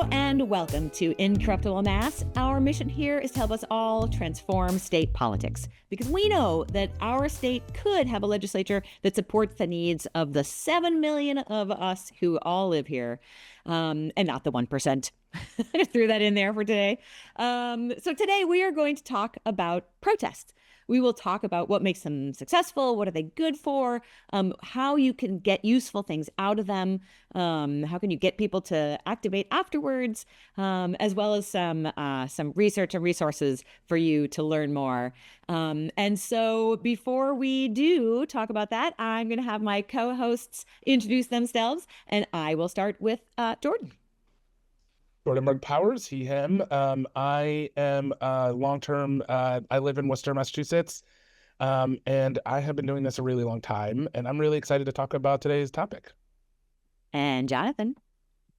Hello and welcome to Incorruptible Mass. Our mission here is to help us all transform state politics because we know that our state could have a legislature that supports the needs of the 7 million of us who all live here, and not the 1%. I just threw that in there for today. So today we are going to talk about protests. We will talk about what makes them successful, what are they good for, how you can get useful things out of them, how can you get people to activate afterwards, as well as some research and resources for you to learn more. And so before we do talk about that, I'm going to have my co-hosts introduce themselves, and I will start with Jordan. Jordan Powers, he, him. I am long-term, I live in Worcester, Massachusetts, and I have been doing this a really long time, and I'm really excited to talk about today's topic. And Jonathan.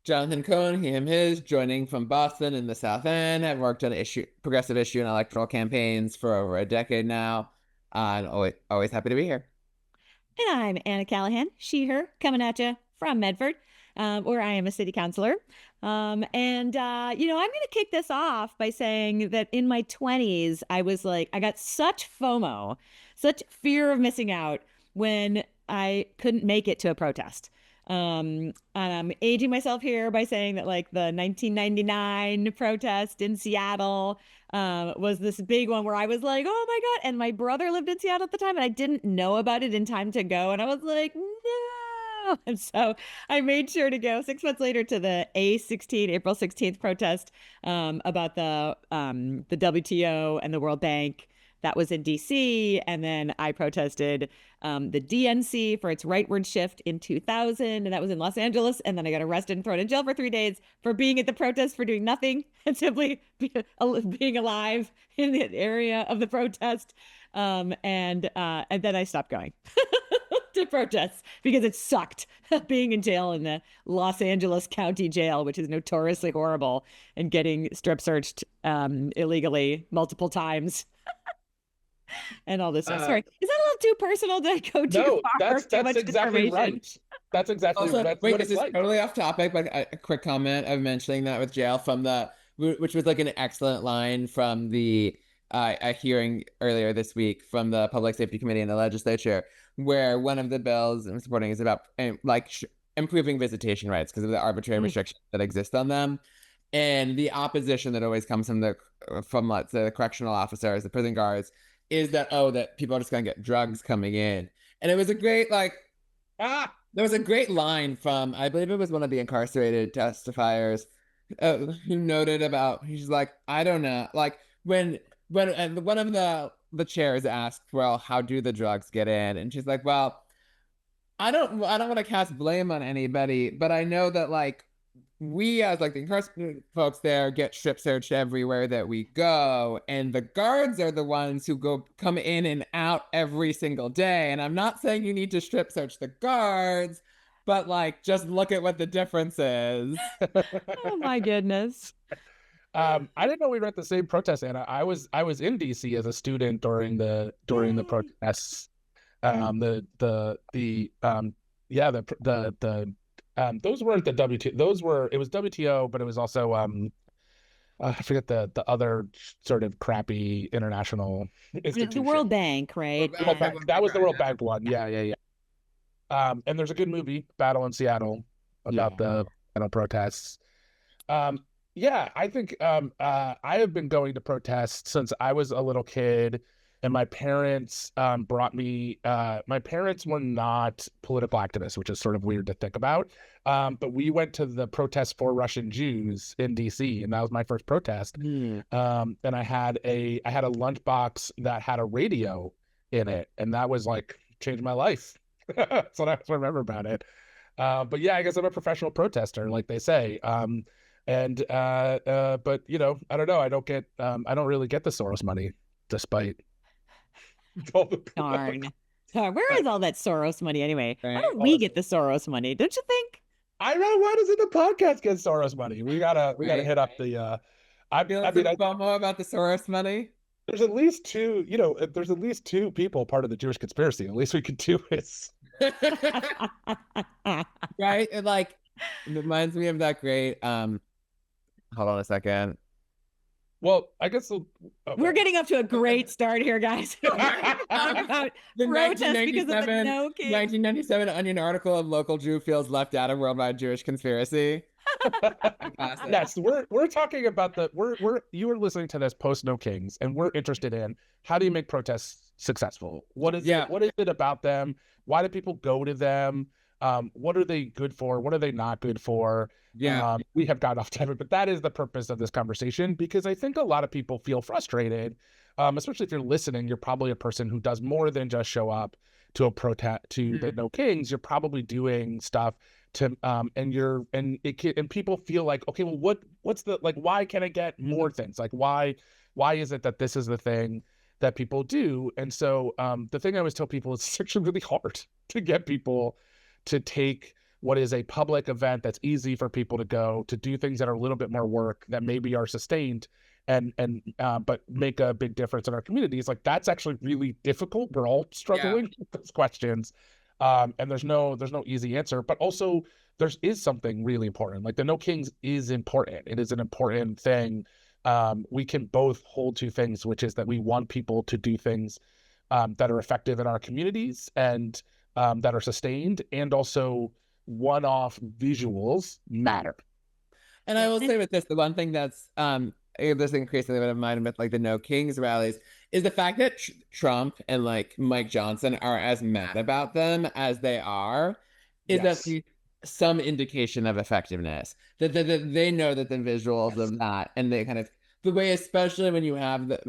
Jonathan Cohen, he, him, his, joining from Boston in the South End. I've worked on progressive issue and electoral campaigns for over a decade now, and always happy to be here. And I'm Anna Callahan, she, her, coming at you from Medford, where I am a city councilor. I'm going to kick this off by saying that in my 20s, I got such FOMO, such fear of missing out when I couldn't make it to a protest. And I'm aging myself here by saying that like the 1999 protest in Seattle was this big one where I was like, oh my God. And my brother lived in Seattle at the time and I didn't know about it in time to go. And I was like, no. And so I made sure to go 6 months later to the April 16th protest about the WTO and the World Bank. That was in DC. And then I protested the DNC for its rightward shift in 2000. And that was in Los Angeles. And then I got arrested and thrown in jail for 3 days for being at the protest, for doing nothing and simply being alive in the area of the protest. And then I stopped going to protests because it sucked being in jail in the Los Angeles County Jail, which is notoriously horrible, and getting strip searched illegally multiple times. And all this stuff. Sorry, is that a little too personal? Did I go too far? That's exactly right. That's exactly right. Wait, this is totally off topic, but a quick comment of mentioning that with jail which was like an excellent line from the a hearing earlier this week from the Public Safety Committee in the legislature, where one of the bills I'm supporting is about improving visitation rights because of the arbitrary restrictions that exist on them. And the opposition that always comes from the correctional officers, the prison guards, is that people are just going to get drugs coming in. And it was a great, there was a great line from, I believe it was one of the incarcerated testifiers who noted about, he's like, I don't know, like when and one of the chairs asked, well, how do the drugs get in? And she's like, well, I don't want to cast blame on anybody, but I know that we as the incarcerated folks there get strip searched everywhere that we go, and the guards are the ones who come in and out every single day. And I'm not saying you need to strip search the guards, but just look at what the difference is. Oh my goodness. I didn't know we were at the same protest, Anna. I was in DC as a student during the protests. Those weren't the WTO. It was WTO, but it was also I forget the other sort of crappy international institution. The World Bank, right? That was the World Bank one. Yeah. And there's a good movie, Battle in Seattle, about the Seattle protests. I think I have been going to protests since I was a little kid. And my parents brought me, my parents were not political activists, which is sort of weird to think about. But we went to the protest for Russian Jews in DC, and that was my first protest. And I had a lunchbox that had a radio in it, and that was changed my life. So that's what I remember about it. But yeah, I guess I'm a professional protester, like they say. But I don't know. I don't really get the Soros money, despite all the Darn. Where is all that Soros money anyway? Right. Why don't we get the Soros money? Don't you think? I know. Why doesn't the podcast get Soros money? We gotta hit up the. I mean, FOMO about the Soros money. There's at least two. There's at least two people part of the Jewish conspiracy. At least we could do it. Right, and it reminds me of that great Hold on a second. Well, I guess We're getting up to a great start here, guys. About The protest because of the No King. 1997 Onion article of local Jew feels left out of worldwide Jewish conspiracy. Yes, we're talking about you were listening to this post No Kings, and we're interested in how do you make protests successful? What is it about them? Why do people go to them? What are they good for? What are they not good for? Yeah. We have got off topic, but that is the purpose of this conversation, because I think a lot of people feel frustrated, especially if you're listening. You're probably a person who does more than just show up to a protest to the No Kings. You're probably doing stuff to and people feel like, okay, well, what's the, like, why can I get more things? Like, why is it that this is the thing that people do? And so the thing I always tell people is it's actually really hard to get people to take what is a public event that's easy for people to go to do things that are a little bit more work, that maybe are sustained and but make a big difference in our communities. Like, that's actually really difficult. We're all struggling with those questions. And there's no easy answer, but also there is something really important. Like, the No Kings is important. It is an important thing. We can both hold two things, which is that we want people to do things that are effective in our communities and that are sustained, and also one-off visuals matter. And I will say with this, the one thing that's this increasingly what I've minded with like the No Kings rallies is the fact that Trump and like Mike Johnson are as mad about them as they are, is that some indication of effectiveness. That they know that the visuals of that, and they kind of the way, especially when you have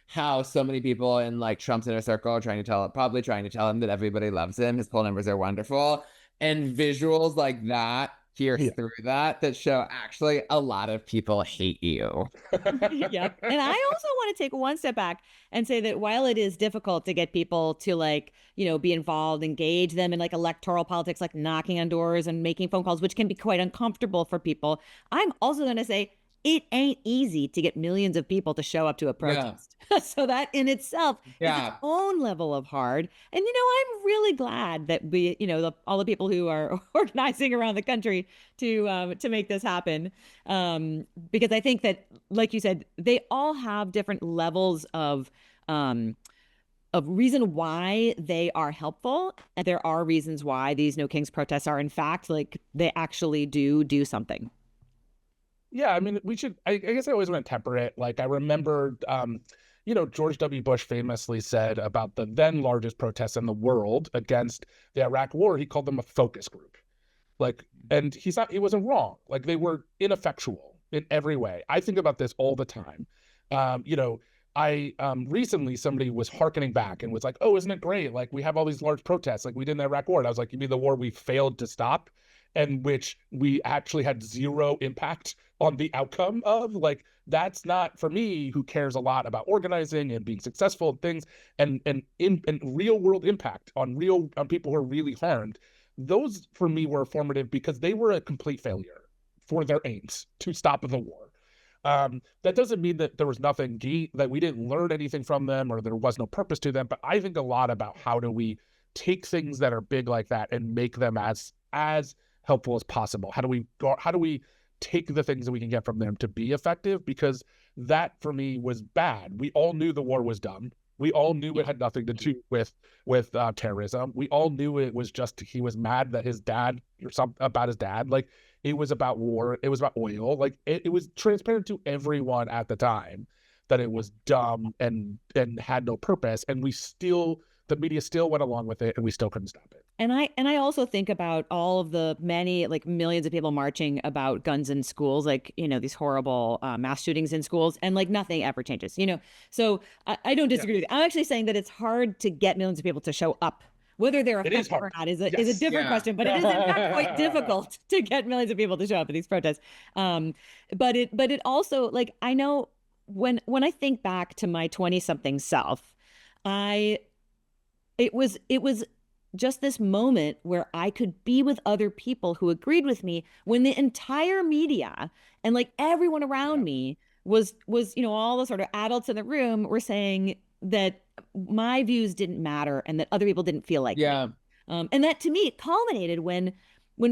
how so many people in like Trump's inner circle are probably trying to tell him that everybody loves him. His poll numbers are wonderful. And visuals like that pierce through that show actually a lot of people hate you. Yep. And I also want to take one step back and say that while it is difficult to get people to, like, you know, be involved, engage them in like electoral politics, like knocking on doors and making phone calls, which can be quite uncomfortable for people, I'm also going to say it ain't easy to get millions of people to show up to a protest. Yeah. So that in itself is its own level of hard. And, you know, I'm really glad that we, you know, all the people who are organizing around the country to make this happen. Because I think that, like you said, they all have different levels of reason why they are helpful. And there are reasons why these No Kings protests are, in fact, like, they actually do something. Yeah, I mean, I guess I always want to temper it. Like, I remember, you know, George W. Bush famously said about the then largest protests in the world against the Iraq War, he called them a focus group. Like, and he wasn't wrong. Like, they were ineffectual in every way. I think about this all the time. You know, I recently somebody was hearkening back and was like, oh, isn't it great? Like, we have all these large protests like we did in the Iraq War. And I was like, you mean the war we failed to stop, and which we actually had zero impact on the outcome of? Like, that's not, for me, who cares a lot about organizing and being successful and things, and real world impact on people who are really harmed. Those for me were formative because they were a complete failure for their aims to stop the war. That doesn't mean that there was nothing that we didn't learn anything from them or there was no purpose to them, but I think a lot about how do we take things that are big like that and make them as helpful as possible. How do we take the things that we can get from them to be effective? Because that for me was bad. We all knew the war was done. We all knew it had nothing to do with terrorism. We all knew it was just he was mad that his dad or something about his dad. Like, it was about war. It was about oil. Like, it was transparent to everyone at the time that it was dumb and had no purpose. And the media still went along with it, and we still couldn't stop it. And I also think about all of the many, like, millions of people marching about guns in schools, like, you know, these horrible mass shootings in schools, and like nothing ever changes, you know. So I don't disagree with you. I'm actually saying that it's hard to get millions of people to show up. Whether they're effective or not is a different question, but it is in fact quite difficult to get millions of people to show up at these protests. But it also, like, I know when I think back to my 20-something self, it was just this moment where I could be with other people who agreed with me when the entire media and like everyone around me was, you know, all the sort of adults in the room were saying that my views didn't matter and that other people didn't feel like me. And that, to me, culminated when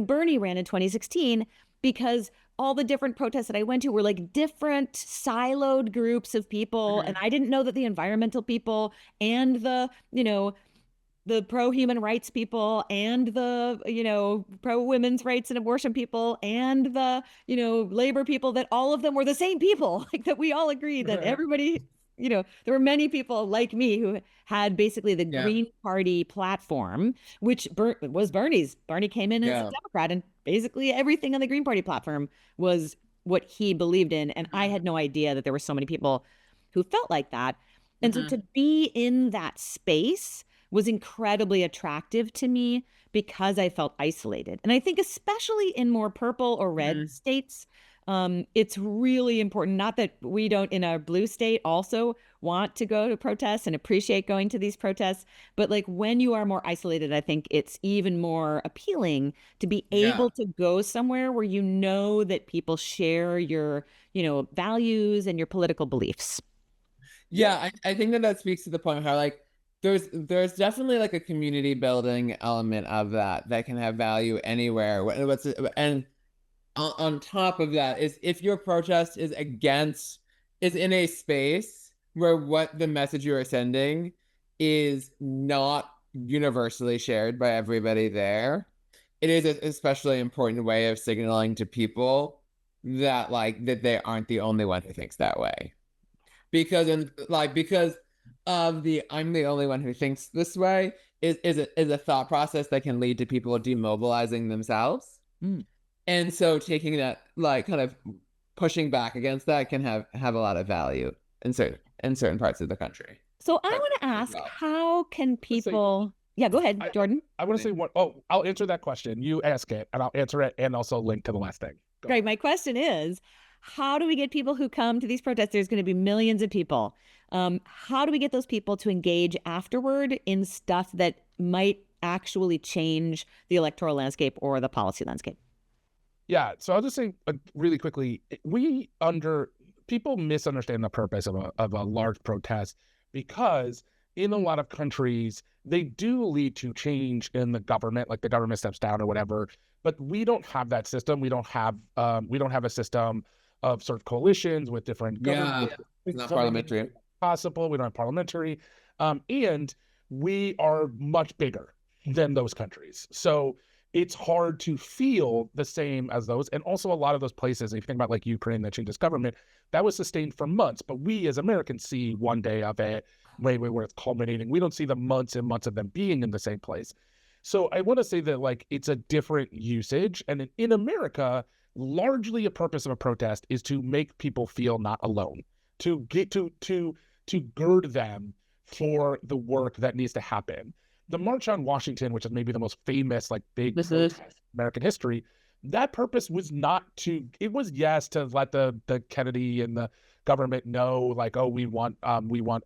Bernie ran in 2016. because all the different protests that I went to were like different siloed groups of people. And I didn't know that the environmental people and the, the pro-human rights people and the, pro-women's rights and abortion people and the, labor people, that all of them were the same people, like that we all agreed that everybody, there were many people like me who had basically the Green Party platform, which was Bernie's. Bernie came in as a Democrat, and basically everything on the Green Party platform was what he believed in. And I had no idea that there were so many people who felt like that. And so to be in that space was incredibly attractive to me because I felt isolated. And I think especially in more purple or red states, it's really important. Not that we don't in our blue state also want to go to protests and appreciate going to these protests, but like when you are more isolated, I think it's even more appealing to be able to go somewhere where you know that people share your, values and your political beliefs. Yeah, I think that speaks to the point how like there's definitely like a community building element of that can have value anywhere. And on top of that is if your protest is in a space where what the message you are sending is not universally shared by everybody there, it is an especially important way of signaling to people that that they aren't the only one who thinks that way. Because of the I'm the only one who thinks this way is a thought process that can lead to people demobilizing themselves. And so taking that, kind of pushing back against that can have a lot of value in certain parts of the country. So I want to ask, how can people... Yeah, go ahead, Jordan. I want to say I'll answer that question. You ask it, and I'll answer it, and also link to the last thing. Great. My question is, how do we get people who come to these protests? There's going to be millions of people. How do we get those people to engage afterward in stuff that might actually change the electoral landscape or the policy landscape? Yeah, so I'll just say really quickly, people misunderstand the purpose of a large protest, because in a lot of countries, they do lead to change in the government, like the government steps down or whatever. But we don't have that system. We don't have a system of sort of coalitions with different governments. It's not parliamentary. Possible. We don't have parliamentary. And we are much bigger than those countries. So it's hard to feel the same as those. And also a lot of those places, if you think about like Ukraine that changed its government, that was sustained for months. But we as Americans see one day of it, where it's culminating. We don't see the months and months of them being in the same place. So I want to say that like it's a different usage. And in America, largely a purpose of a protest is to make people feel not alone, to get to gird them for the work that needs to happen. The March on Washington, which is maybe the most famous, like big protest in American history, that purpose was it was to let the Kennedy and the government know, like, oh, we want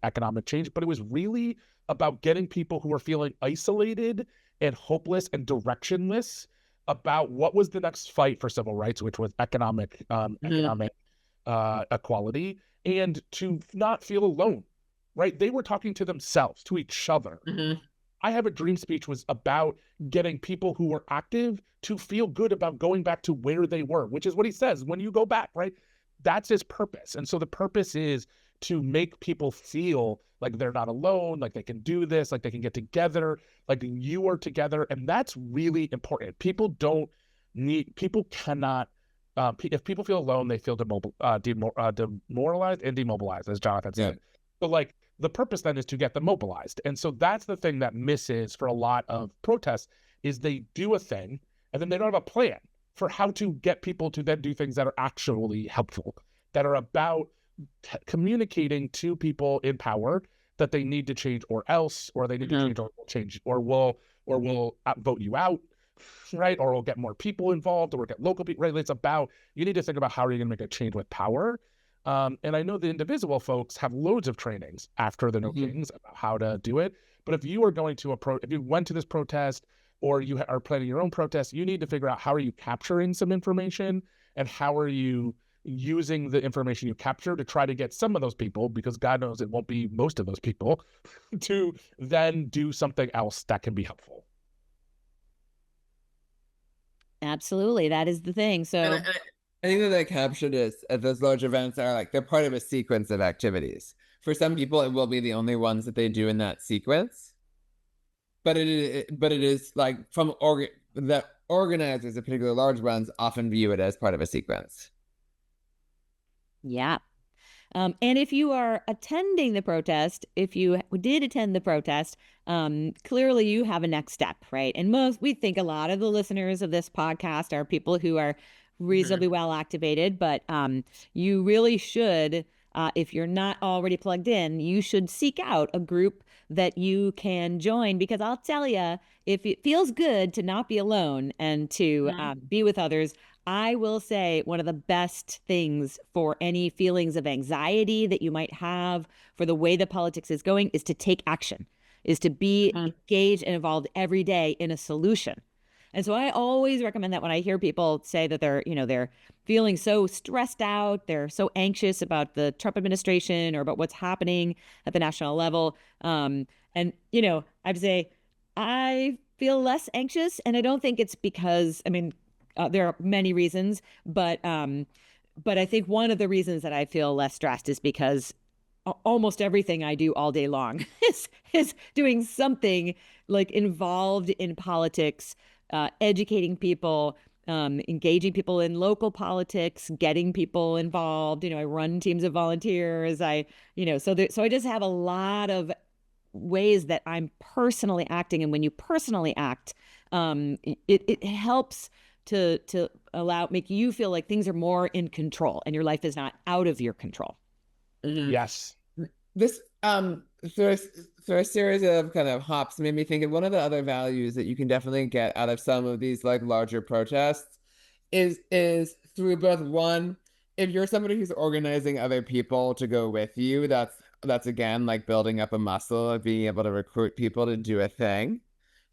economic change, but it was really about getting people who were feeling isolated and hopeless and directionless about what was the next fight for civil rights, which was economic equality, and to not feel alone, right? They were talking to themselves, to each other. I Have a Dream speech was about getting people who were active to feel good about going back to where they were, which is what he says, when you go back, right? That's his purpose. And so the purpose is to make people feel like they're not alone, like they can do this, like they can get together, like you are together. And that's really important. People cannot, if people feel alone, they feel demoralized and demobilized, as Jonathan said. So like the purpose then is to get them mobilized. And so that's the thing that misses for a lot of protests, is they do a thing and then they don't have a plan for how to get people to then do things that are actually helpful, that are about communicating to people in power that they need to change or they need to change or we'll vote you out, right? Or we'll get more people involved, or we'll get local people, right? It's about, you need to think about how are you going to make a change with power. And I know the Indivisible folks have loads of trainings after the No Kings about how to do it. But if you are going to if you went to this protest, or you are planning your own protest, you need to figure out how are you capturing some information, and how are you using the information you capture to try to get some of those people, because God knows it won't be most of those people, to then do something else that can be helpful. Absolutely. That is the thing. And So I think that they captured is at those large events are like they're part of a sequence of activities. For some people, it will be the only ones that they do in that sequence. But it is like that organizers of particular large ones often view it as part of a sequence. yeah. And if you are attending the protest, if you did attend the protest, clearly you have a next step, right? And we think a lot of the listeners of this podcast are people who are reasonably well activated, but you really should, if you're not already plugged in, you should seek out a group that you can join, because I'll tell you, if it feels good to not be alone and to be with others, I will say one of the best things for any feelings of anxiety that you might have for the way the politics is going is to take action, is to be engaged and involved every day in a solution. And so I always recommend that when I hear people say that they're feeling so stressed out, they're so anxious about the Trump administration or about what's happening at the national level. And I'd say I feel less anxious, and I don't think it's because, there are many reasons, but I think one of the reasons that I feel less stressed is because almost everything I do all day long is doing something like involved in politics, educating people, engaging people in local politics, getting people involved. I run teams of volunteers. So I just have a lot of ways that I'm personally acting, and when you personally act, it helps to make you feel like things are more in control and your life is not out of your control. Yes. This through a series of kind of hops made me think of one of the other values that you can definitely get out of some of these like larger protests is through both, one, if you're somebody who's organizing other people to go with you, that's again like building up a muscle of being able to recruit people to do a thing,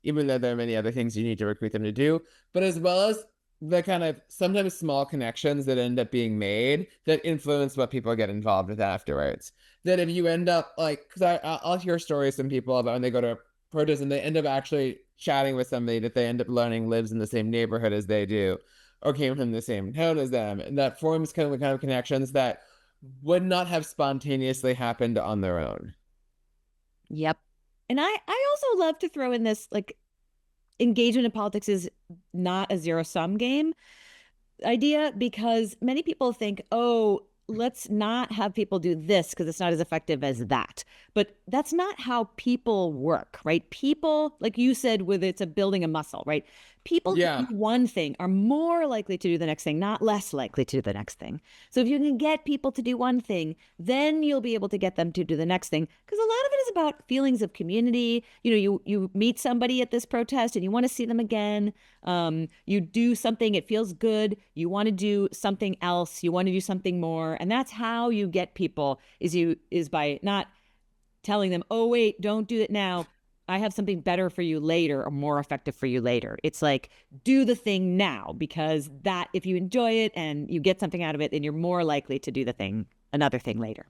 even though there are many other things you need to recruit them to do, but as well as the kind of sometimes small connections that end up being made that influence what people get involved with afterwards. That if you end up like, because I'll hear stories from people about when they go to a protest and they end up actually chatting with somebody that they end up learning lives in the same neighborhood as they do or came from the same town as them. And that forms kind of connections that would not have spontaneously happened on their own. Yep. And I also love to throw in this, like, engagement in politics is not a zero-sum game idea, because many people think, oh, let's not have people do this because it's not as effective as that. But that's not how people work, right? People, like you said, with it's a building a muscle, right? People who do one thing are more likely to do the next thing, not less likely to do the next thing. So if you can get people to do one thing, then you'll be able to get them to do the next thing. Because a lot of it is about feelings of community. You meet somebody at this protest and you want to see them again. You do something, it feels good. You want to do something else. You want to do something more. And that's how you get people is by not telling them, oh, wait, don't do it now. I have something better for you later or more effective for you later. It's like, do the thing now, because that if you enjoy it and you get something out of it, then you're more likely to do another thing later.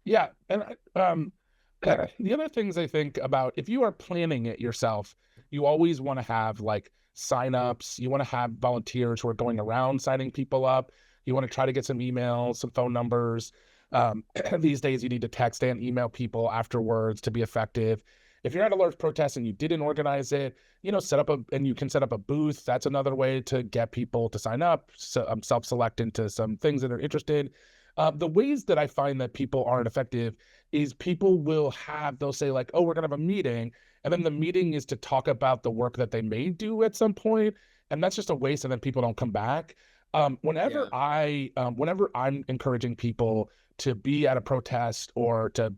Yeah. And the other things I think about, if you are planning it yourself, you always want to have like signups. You want to have volunteers who are going around signing people up. You want to try to get some emails, some phone numbers. These days you need to text and email people afterwards to be effective. If you're at a large protest and you didn't organize it, you can set up a booth. That's another way to get people to sign up, self-select into some things that they're interested. The ways that I find that people aren't effective is they'll say like, oh, we're going to have a meeting. And then the meeting is to talk about the work that they may do at some point. And that's just a waste. And then people don't come back. Whenever I'm encouraging people to be at a protest or to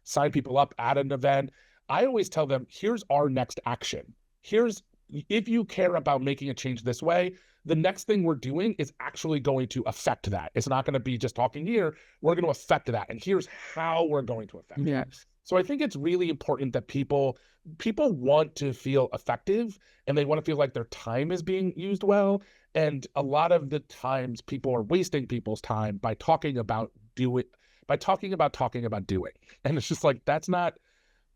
sign people up at an event, I always tell them, here's our next action. If you care about making a change this way, the next thing we're doing is actually going to affect that. It's not going to be just talking here. We're going to affect that. And here's how we're going to affect that. So I think it's really important that people want to feel effective and they want to feel like their time is being used well. And a lot of the times people are wasting people's time by talking about doing. And it's just like, that's not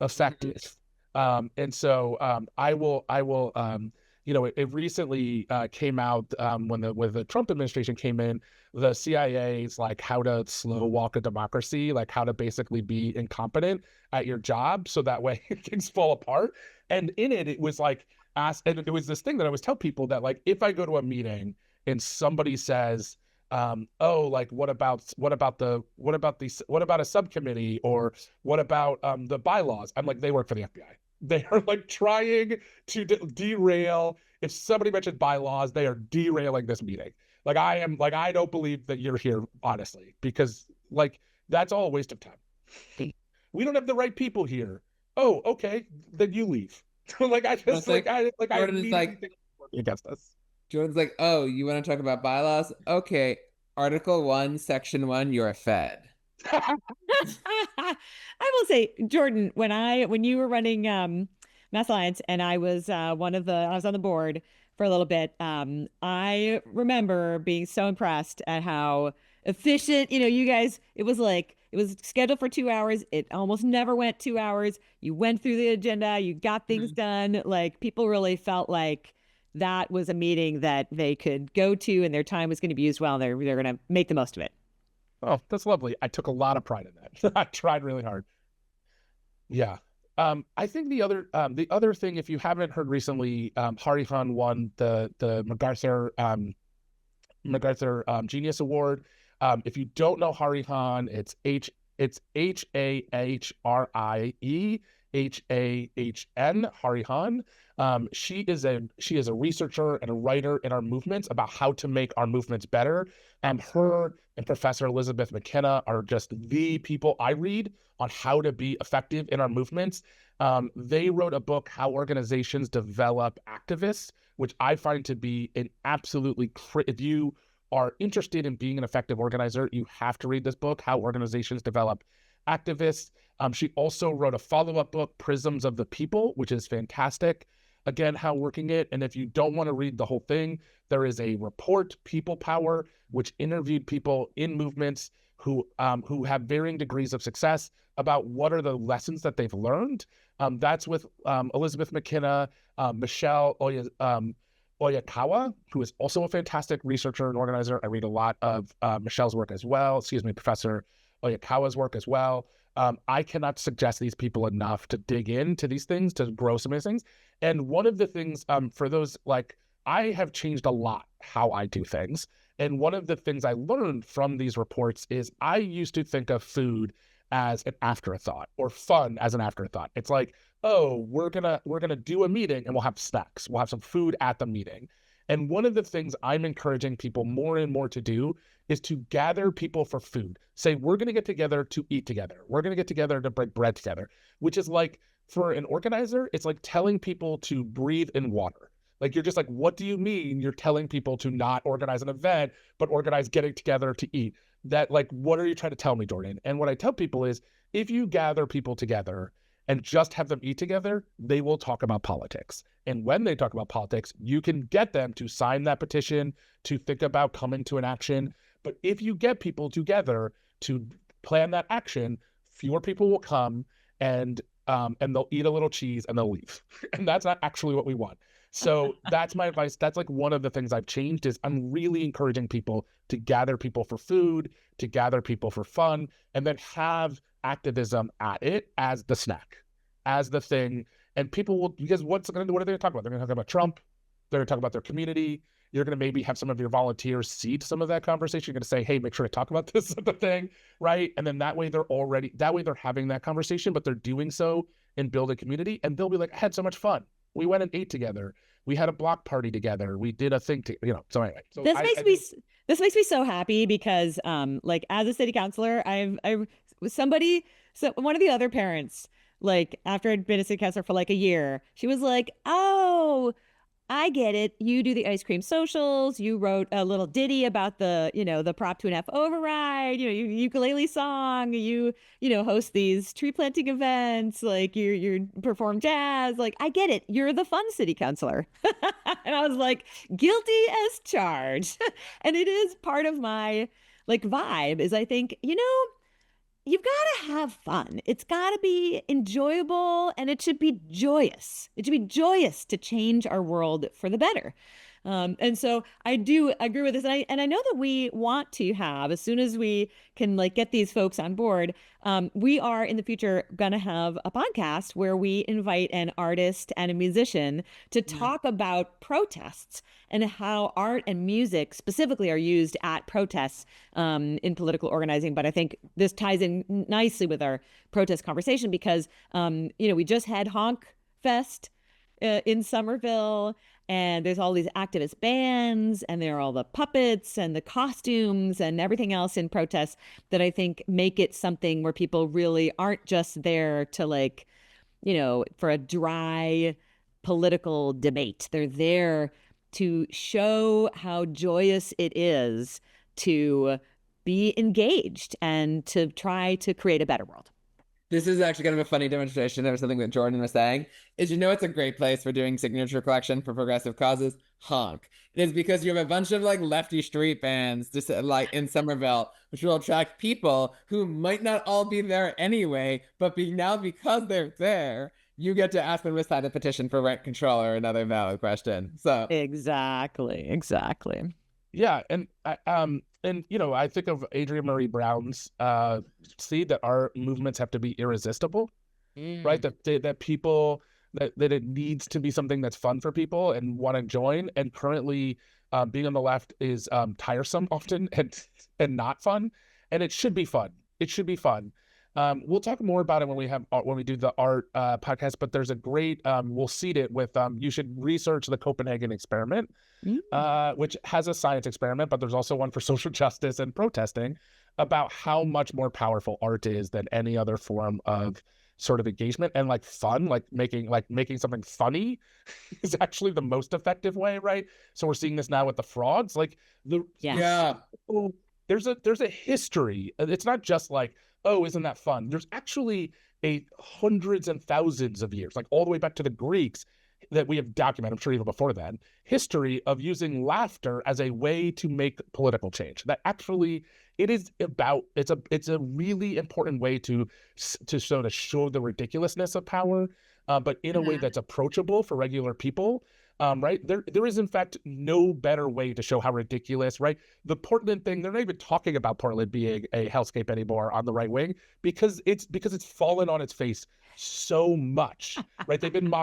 effective. And so I will it recently came out when the Trump administration came in, the CIA's like how to slow walk a democracy, like how to basically be incompetent at your job so that way things fall apart. And in it was like and it was this thing that I always tell people that like if I go to a meeting and somebody says, oh, like what about a subcommittee, or what about the bylaws? I'm like, they work for the FBI. They are like trying to derail. If somebody mentioned bylaws, they are derailing this meeting. Like I don't believe that you're here, honestly, because like that's all a waste of time. We don't have the right people here. Oh, okay, then you leave. Like I just Jordan I is like think working against us. Jordan's like, oh, you want to talk about bylaws? Okay, Article 1, Section 1, you're fed. I will say, Jordan, when you were running Mass Alliance and I was I was on the board for a little bit, I remember being so impressed at how efficient, you guys, it was scheduled for 2 hours. It almost never went 2 hours. You went through the agenda, you got things done. Like people really felt like that was a meeting that they could go to and their time was going to be used well. And they're going to make the most of it. Oh, that's lovely. I took a lot of pride in that. I tried really hard. Yeah. I think the other thing, if you haven't heard recently, Harihan won the MacArthur Genius Award. If you don't know Harihan, it's Hahriehn, Harihan. She is a researcher and a writer in our movements about how to make our movements better. And her and Professor Elizabeth McKenna are just the people I read on how to be effective in our movements. They wrote a book, How Organizations Develop Activists, which I find to be an absolutely if you are interested in being an effective organizer, you have to read this book, How Organizations Develop Activists. She also wrote a follow-up book, Prisms of the People, which is fantastic. Again, how working it. And if you don't want to read the whole thing, there is a report, People Power, which interviewed people in movements who have varying degrees of success about what are the lessons that they've learned. That's with Elizabeth McKenna, Michelle Oyakawa, who is also a fantastic researcher and organizer. I read a lot of Michelle's work as well. Professor Oyakawa's work as well. I cannot suggest these people enough to dig into these things, to grow some of these things. And one of the things for those, like, I have changed a lot how I do things. And one of the things I learned from these reports is I used to think of food as an afterthought, or fun as an afterthought. It's like, oh, we're gonna do a meeting and we'll have snacks. We'll have some food at the meeting. And one of the things I'm encouraging people more and more to do is to gather people for food. Say, we're going to get together to eat together. We're going to get together to break bread together, which is like, for an organizer, it's like telling people to breathe in water. Like, you're just like, what do you mean you're telling people to not organize an event, but organize getting together to eat? That, like, what are you trying to tell me, Jordan? And what I tell people is, if you gather people together and just have them eat together, they will talk about politics. And when they talk about politics, you can get them to sign that petition, to think about coming to an action. But if you get people together to plan that action, fewer people will come, and they'll eat a little cheese and they'll leave. And that's not actually what we want. So that's my advice. That's like one of the things I've changed, is I'm really encouraging people to gather people for food, to gather people for fun, and then have activism at it as the snack, as the thing. And people will, because what are they going to talk about? They're going to talk about Trump. They're going to talk about their community. You're going to maybe have some of your volunteers seed some of that conversation. You're going to say, hey, make sure to talk about this at the thing, right? And then that way they're having that conversation, but they're doing so in building community. And they'll be like, I had so much fun. We went and ate together. We had a block party together. We did a thing so anyway. So this makes me so happy because like, as a city councilor, one of the other parents, like, after I'd been a city councilor for like a year, she was like, oh, I get it. You do the ice cream socials. You wrote a little ditty about the Prop 2.5 override, ukulele song, host these tree planting events, like you perform jazz. Like, I get it. You're the fun city councilor. And I was like, guilty as charged. And it is part of my like vibe, is I think, you've got to have fun. It's got to be enjoyable, and it should be joyous. It should be joyous to change our world for the better. And so I do agree with this. And I know that we want to have, as soon as we can like get these folks on board, we are in the future going to have a podcast where we invite an artist and a musician to talk about protests and how art and music specifically are used at protests in political organizing. But I think this ties in nicely with our protest conversation because, we just had Honk Fest in Somerville, and there's all these activist bands, and there are all the puppets and the costumes and everything else in protests that I think make it something where people really aren't just there to like, for a dry political debate. They're there to show how joyous it is to be engaged and to try to create a better world. This is actually kind of a funny demonstration of something that Jordan was saying. Is it's a great place for doing signature collection for progressive causes? Honk. It is because you have a bunch of like lefty street bands just like in Somerville, which will attract people who might not all be there anyway, but because they're there, you get to ask them to sign a petition for rent control or another valid question. So exactly. Yeah, and I think of Adrienne Marie Brown's see that our movements have to be irresistible, right? That people that it needs to be something that's fun for people and want to join. And currently, being on the left is tiresome often and not fun. And it should be fun. It should be fun. We'll talk more about it when we do the art podcast. But there's a great we'll seed it with you should research the Copenhagen experiment, which has a science experiment, but there's also one for social justice and protesting about how much more powerful art is than any other form of sort of engagement and like fun, like making something funny is actually the most effective way, right? So we're seeing this now with the frogs, like there's a history. It's not just like, oh, isn't that fun? There's actually hundreds and thousands of years, like all the way back to the Greeks, that we have documented, I'm sure even before then, history of using laughter as a way to make political change. That actually it's a really important way to sort of show the ridiculousness of power, but in a way that's approachable for regular people. Right? There is in fact no better way to show how ridiculous, right? The Portland thing, they're not even talking about Portland being a hellscape anymore on the right wing because it's fallen on its face so much, right? They've been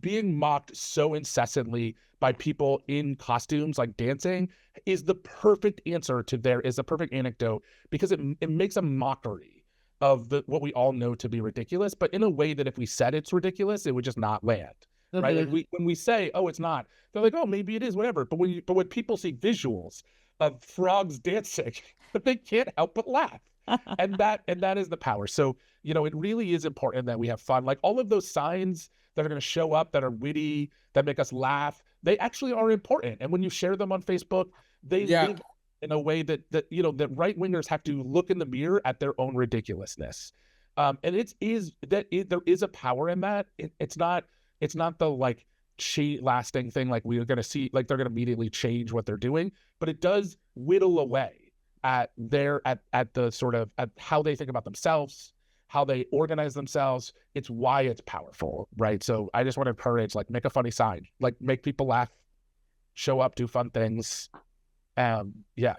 being mocked so incessantly by people in costumes, like dancing, is the perfect answer to a perfect anecdote because it makes a mockery of what we all know to be ridiculous, but in a way that if we said it's ridiculous, it would just not land. Right? Like when we say, oh, it's not, they're like, oh, maybe it is, whatever. But when people see visuals of frogs dancing, they can't help but laugh. and that is the power. So, it really is important that we have fun. Like all of those signs that are going to show up that are witty, that make us laugh, they actually are important. And when you share them on Facebook, they live in a way that that right wingers have to look in the mirror at their own ridiculousness. And there is a power in that. It's not the like lasting thing like we're going to see, like they're going to immediately change what they're doing, but it does whittle away at the sort of at how they think about themselves, how they organize themselves. It's why it's powerful, right? So I just want to encourage, like, make a funny sign, like make people laugh, show up, do fun things. Yeah.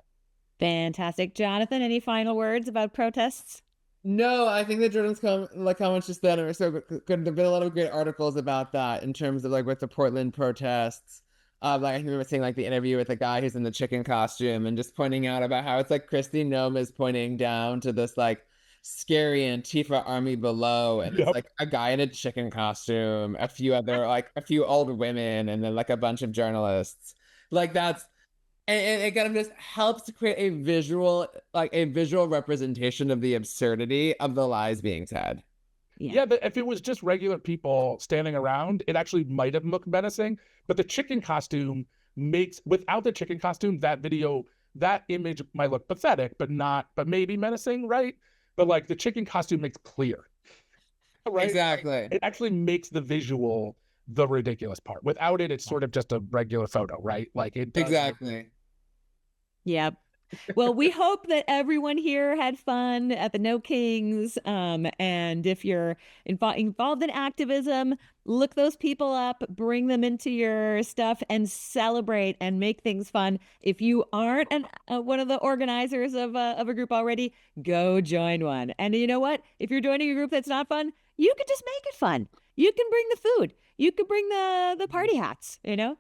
Fantastic. Jonathan, any final words about protests? No, I think that Jordan's comments just then are so good. There've been a lot of great articles about that in terms of like with the Portland protests. Like I think we were seeing like the interview with the guy who's in the chicken costume and just pointing out about how it's like Kristi Noem is pointing down to this like scary Antifa army below, and it's like a guy in a chicken costume, a few old women, and then like a bunch of journalists. Like that's. And it kind of just helps to create a visual representation of the absurdity of the lies being said. Yeah, but if it was just regular people standing around, it actually might have looked menacing. But the chicken costume without the chicken costume, that image might look pathetic, but maybe menacing, right? But like the chicken costume makes clear, right? Exactly. It actually makes the visual the ridiculous part. Without it, it's sort of just a regular photo, right? Like it does. Exactly. Yep. Well, we hope that everyone here had fun at the No Kings. And if you're involved in activism, look those people up, bring them into your stuff, and celebrate and make things fun. If you aren't one of the organizers of a group already, go join one. And you know what? If you're joining a group that's not fun, you could just make it fun. You can bring the food. You could bring the party hats, you know?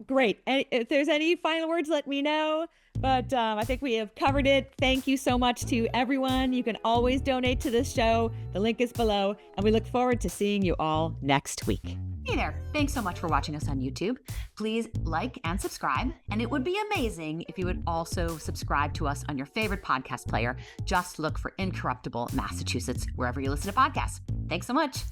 Great. And if there's any final words, let me know. But I think we have covered it. Thank you so much to everyone. You can always donate to this show. The link is below. And we look forward to seeing you all next week. Hey there. Thanks so much for watching us on YouTube. Please like and subscribe. And it would be amazing if you would also subscribe to us on your favorite podcast player. Just look for Incorruptible Massachusetts wherever you listen to podcasts. Thanks so much.